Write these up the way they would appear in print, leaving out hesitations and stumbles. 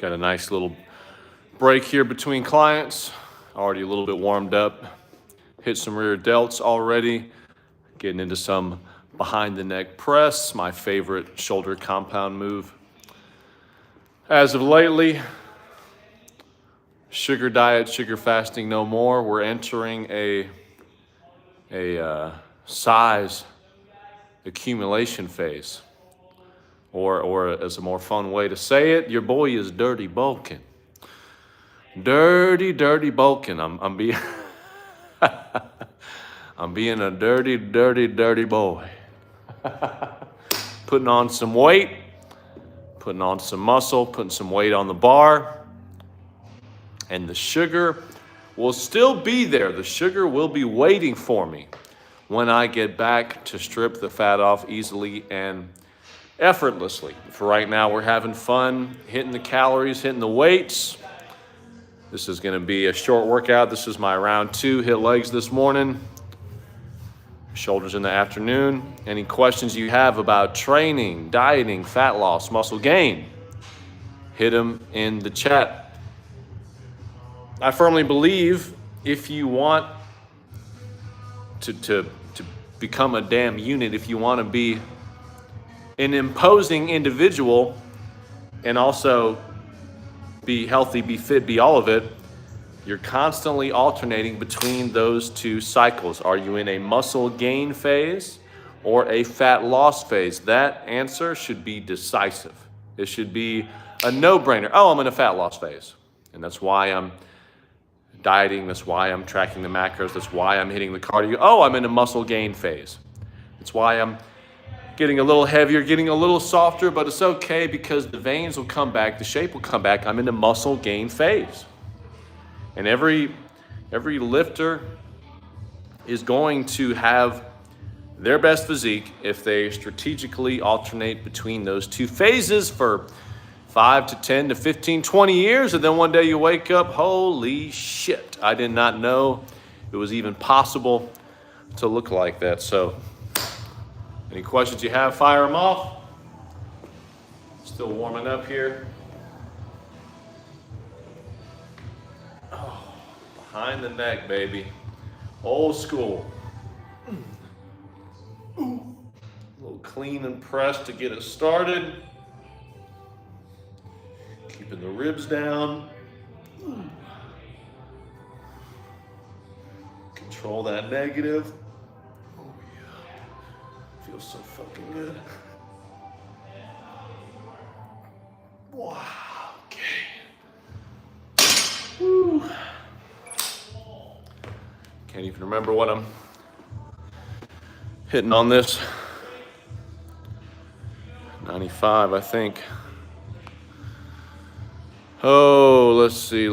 Got a nice little break here between clients. Already a little bit warmed up. Hit some rear delts already. Getting into some behind the neck press, my favorite shoulder compound move. As of lately, sugar diet, sugar fasting no more. We're entering a size accumulation phase. Or as a more fun way to say it, your boy is dirty bulking. Dirty bulking. I'm being I'm being a dirty boy. Putting on some weight, putting on some muscle, putting some weight on the bar. And the sugar will still be there. The sugar will be waiting for me when I get back to strip the fat off easily and effortlessly. For right now, we're having fun, hitting the calories, hitting the weights. This is going to be a short workout. This is my round 2. Hit legs this morning, shoulders in the afternoon. Any questions you have about training, dieting, fat loss, muscle gain, hit them in the chat. I firmly believe if you want to become a damn unit, if you want to be an imposing individual and also be healthy, be fit, be all of it, you're constantly alternating between those two cycles. Are you in a muscle gain phase or a fat loss phase? That answer should be decisive. It should be a no-brainer. Oh, I'm in a fat loss phase. And that's why I'm dieting. That's why I'm tracking the macros. That's why I'm hitting the cardio. Oh, I'm in a muscle gain phase. That's why I'm getting a little heavier, getting a little softer, but it's okay because the veins will come back, the shape will come back. I'm in the muscle gain phase. And every lifter is going to have their best physique if they strategically alternate between those two phases for 5 to 10 to 15, 20 years, and then one day you wake up, holy shit, I did not know it was even possible to look like that. So any questions you have, fire them off. Still warming up here. Oh, behind the neck, baby. Old school. A little clean and press to get it started. Keeping the ribs down. Control that negative. Feels so fucking good. Wow, okay. Woo. Can't even remember what I'm hitting on this. 95, I think. Oh, let's see.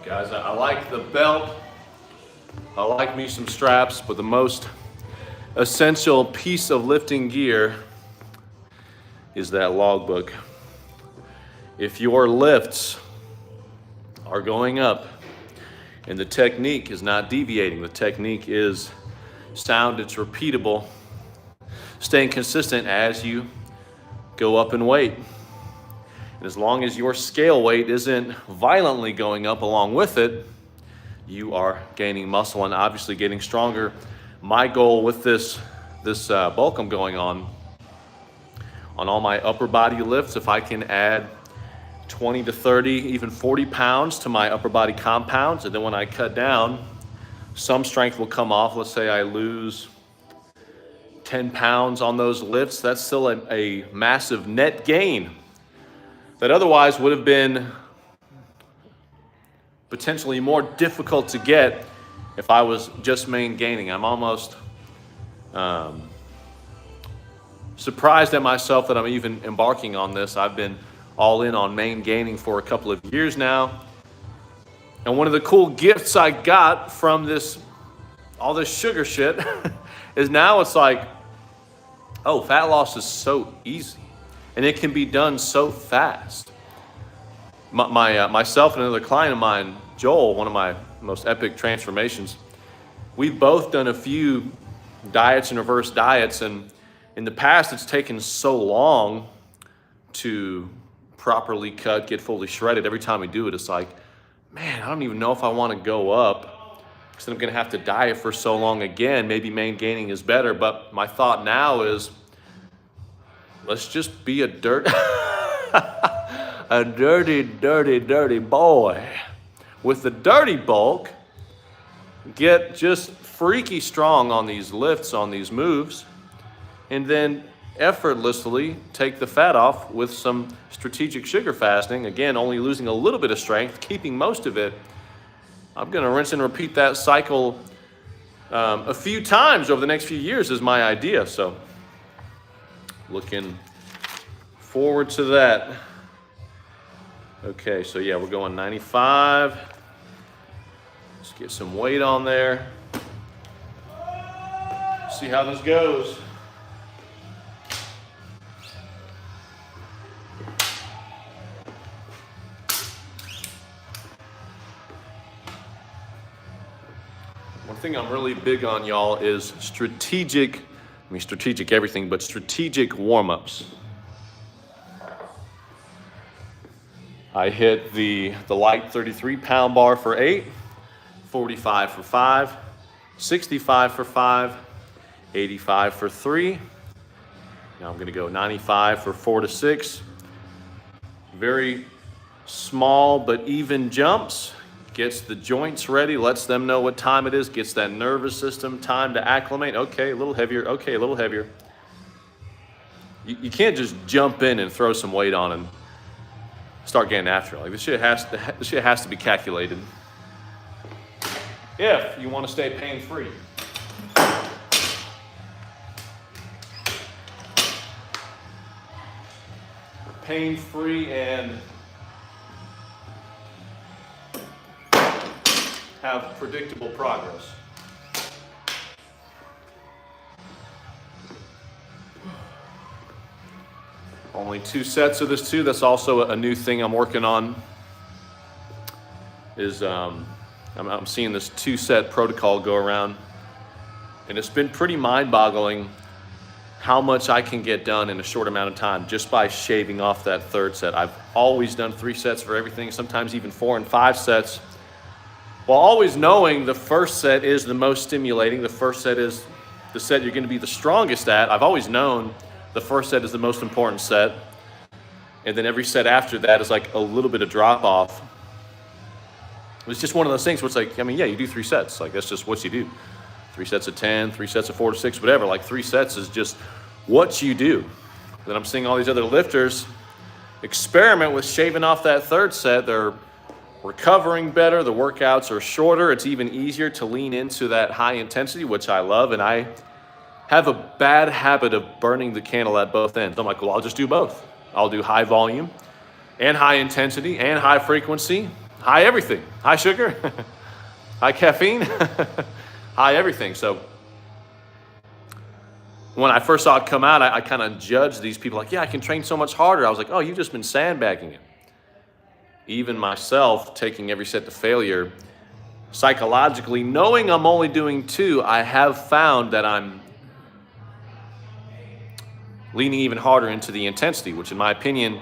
Guys, I like the belt. I like me some straps, but the most essential piece of lifting gear is that logbook. If your lifts are going up and the technique is not deviating, the technique is sound, it's repeatable, staying consistent as you go up in weight. And as long as your scale weight isn't violently going up along with it, you are gaining muscle and obviously getting stronger. My goal with this bulk I'm going on all my upper body lifts, if I can add 20 to 30, even 40 pounds to my upper body compounds, and then when I cut down, some strength will come off. Let's say I lose 10 pounds on those lifts. That's still a massive net gain that otherwise would have been potentially more difficult to get if I was just main gaining. I'm almost surprised at myself that I'm even embarking on this. I've been all in on main gaining for a couple of years now. And one of the cool gifts I got from all this sugar shit is now it's like Oh, fat loss is so easy, and it can be done so fast. Myself and another client of mine, Joel, one of my most epic transformations, we've both done a few diets and reverse diets, and in the past it's taken so long to properly cut, get fully shredded. Every time we do it, it's like, man, I don't even know if I want to go up because I'm going to have to diet for so long again. Maybe main gaining is better, but my thought now is, let's just be a dirty boy with the dirty bulk. Get just freaky strong on these lifts, on these moves, and then effortlessly take the fat off with some strategic sugar fasting. Again, only losing a little bit of strength, keeping most of it. I'm going to rinse and repeat that cycle a few times over the next few years is my idea. So looking forward to that. Okay, so yeah, we're going 95. Let's get some weight on there. See how this goes. One thing I'm really big on, y'all, is strategic everything, but strategic warm-ups. I hit the light 33-pound bar for 8, 45 for 5, 65 for 5, 85 for 3. Now I'm going to go 95 for 4 to 6. Very small but even jumps. Gets the joints ready, lets them know what time it is, gets that nervous system time to acclimate. Okay, a little heavier. Okay, a little heavier. You can't just jump in and throw some weight on and start getting after it. Like this shit has to be calculated if you want to stay pain-free. Pain-free and have predictable progress. Only 2 sets of this too. That's also a new thing I'm working on. Is I'm seeing this 2-set protocol go around, and it's been pretty mind-boggling how much I can get done in a short amount of time just by shaving off that 3rd set. I've always done 3 sets for everything, sometimes even 4 and 5 sets. While always knowing the 1st set is the most stimulating, the 1st set is the set you're going to be the strongest at. I've always known the 1st set is the most important set, and then every set after that is like a little bit of drop off. It's just one of those things where it's like, I mean, yeah, you do 3 sets. Like, that's just what you do. 3 sets of 10, 3 sets of 4 to 6, whatever. Like, 3 sets is just what you do. Then I'm seeing all these other lifters experiment with shaving off that 3rd set. They're recovering better, the workouts are shorter, it's even easier to lean into that high intensity, which I love, and I have a bad habit of burning the candle at both ends. I'm like, well, I'll just do both. I'll do high volume and high intensity and high frequency, high everything, high sugar, high caffeine, high everything. So when I first saw it come out, I kind of judged these people like, yeah, I can train so much harder. I was like, oh, you've just been sandbagging it. Even myself, taking every set to failure, psychologically, knowing I'm only doing 2, I have found that I'm leaning even harder into the intensity, which in my opinion,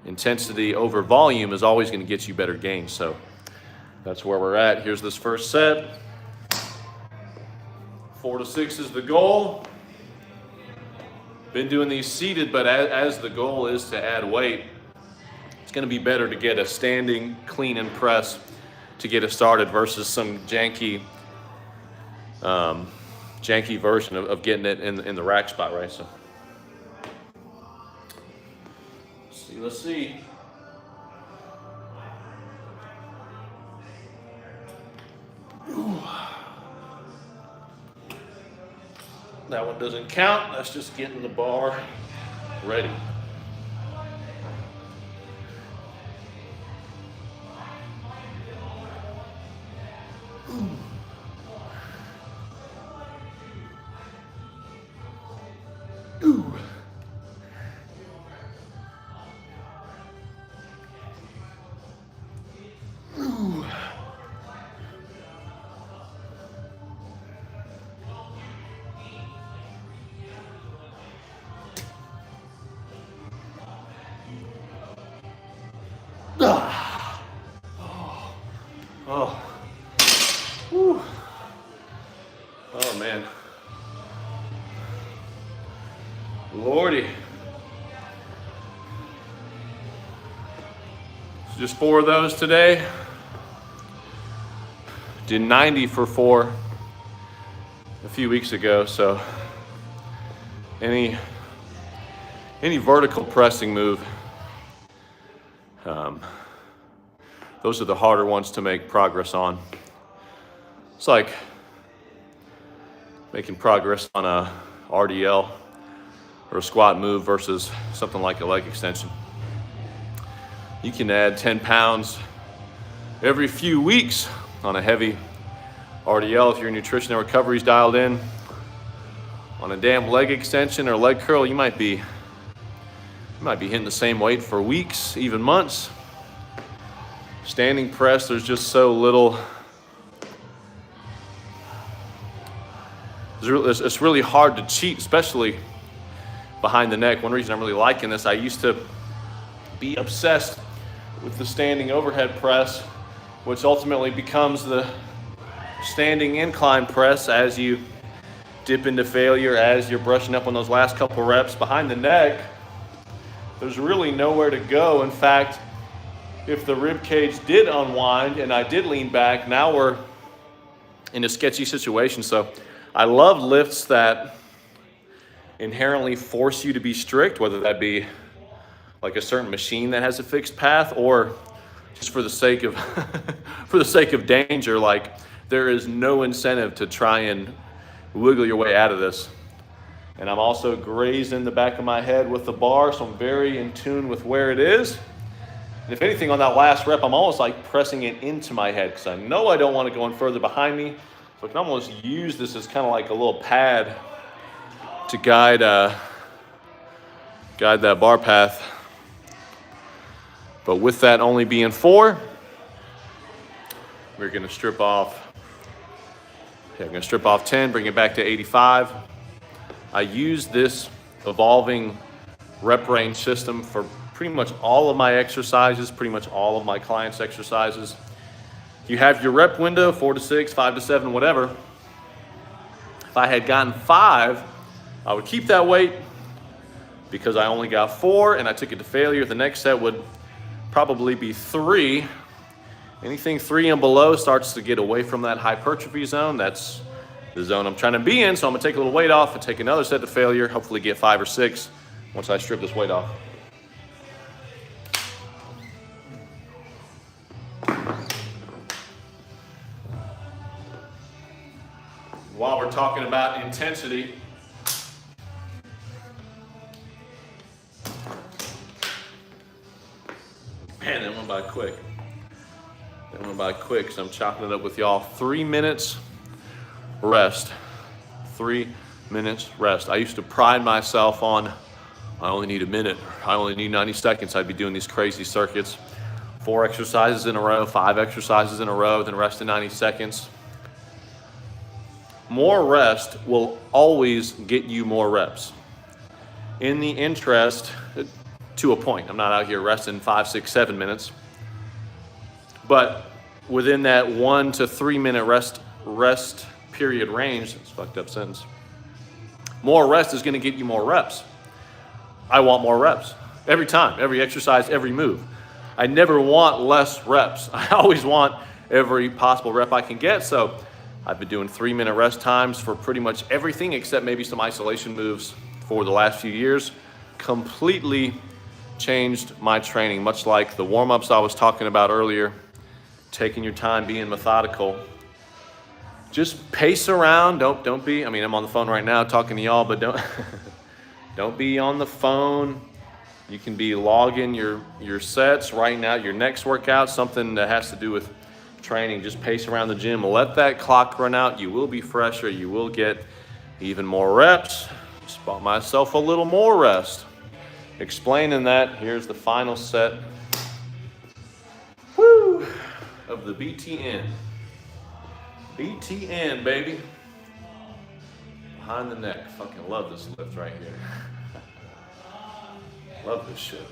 intensity over volume is always going to get you better gains. So that's where we're at. Here's this 1st set. 4 to 6 is the goal. Been doing these seated, but as the goal is to add weight, it's going to be better to get a standing clean and press to get it started versus some janky version of getting it in the rack spot, right? So let's see. Ooh. That one doesn't count. That's just getting the bar ready. Ooh. Oh. Whew. Oh man. Lordy. Just 4 of those today. Did 90 for 4 a few weeks ago, so any vertical pressing move, those are the harder ones to make progress on. It's like making progress on a RDL or a squat move versus something like a leg extension. You can add 10 pounds every few weeks on a heavy RDL if your nutrition and recovery is dialed in. On a damn leg extension or leg curl, you might be hitting the same weight for weeks, even months. Standing press, there's just so little. It's really hard to cheat, especially behind the neck. One reason I'm really liking this, I used to be obsessed with the standing overhead press, which ultimately becomes the standing incline press as you dip into failure, as you're brushing up on those last couple reps. Behind the neck, there's really nowhere to go. In fact, if the rib cage did unwind and I did lean back, now we're in a sketchy situation. So I love lifts that inherently force you to be strict, whether that be like a certain machine that has a fixed path, or just for the sake of for the sake of danger. Like, there is no incentive to try and wiggle your way out of this. And I'm also grazing the back of my head with the bar, so I'm very in tune with where it is. And if anything, on that last rep, I'm almost like pressing it into my head, because I know I don't want to go in further behind me. So I can almost use this as kind of like a little pad to guide that bar path. But with that only being 4, we're going to strip off. I'm going to strip off 10, bring it back to 85. I use this evolving rep range system for pretty much all of my exercises, pretty much all of my clients' exercises. You have your rep window, 4 to 6, 5 to 7, whatever. If I had gotten 5, I would keep that weight. Because I only got 4 and I took it to failure, the next set would probably be 3. Anything 3 and below starts to get away from that hypertrophy zone. That's the zone I'm trying to be in. So I'm gonna take a little weight off and take another set to failure, hopefully get 5 or 6 once I strip this weight off. While we're talking about intensity, man, that went by quick. So I'm chopping it up with y'all. 3 minutes rest. 3 minutes rest. I used to pride myself on, I only need a minute. I only need 90 seconds. I'd be doing these crazy circuits. 4 exercises in a row, 5 exercises in a row, then rest in 90 seconds. More rest will always get you more reps. In the interest, to a point. I'm not out here resting 5, 6, 7 minutes. But within that 1 to 3 minute rest period range, it's a fucked up sentence, more rest is going to get you more reps. I want more reps. Every time, every exercise, every move. I never want less reps. I always want every possible rep I can get. So I've been doing 3 minute rest times for pretty much everything except maybe some isolation moves for the last few years. Completely changed my training, much like the warm-ups I was talking about earlier. Taking your time, being methodical. Just pace around. Don't be, I mean, I'm on the phone right now talking to y'all, but don't be on the phone. You can be logging your sets, writing out your next workout, something that has to do with training. Just pace around the gym. Let that clock run out. You will be fresher. You will get even more reps. Just bought myself a little more rest. Explaining that, here's the final set. Woo! Of the BTN. BTN, baby. Behind the neck. Fucking love this lift right here. Love this shit.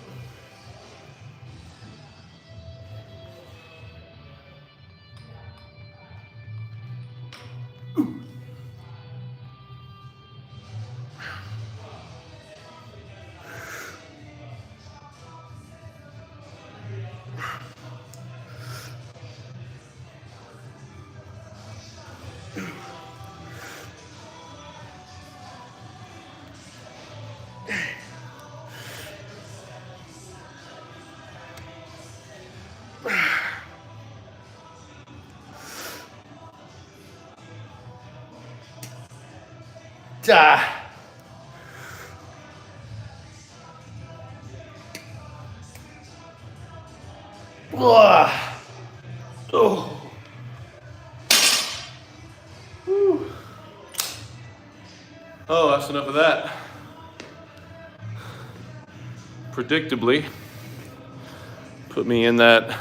Oh. Whew. Oh, that's enough of that. Predictably, put me in that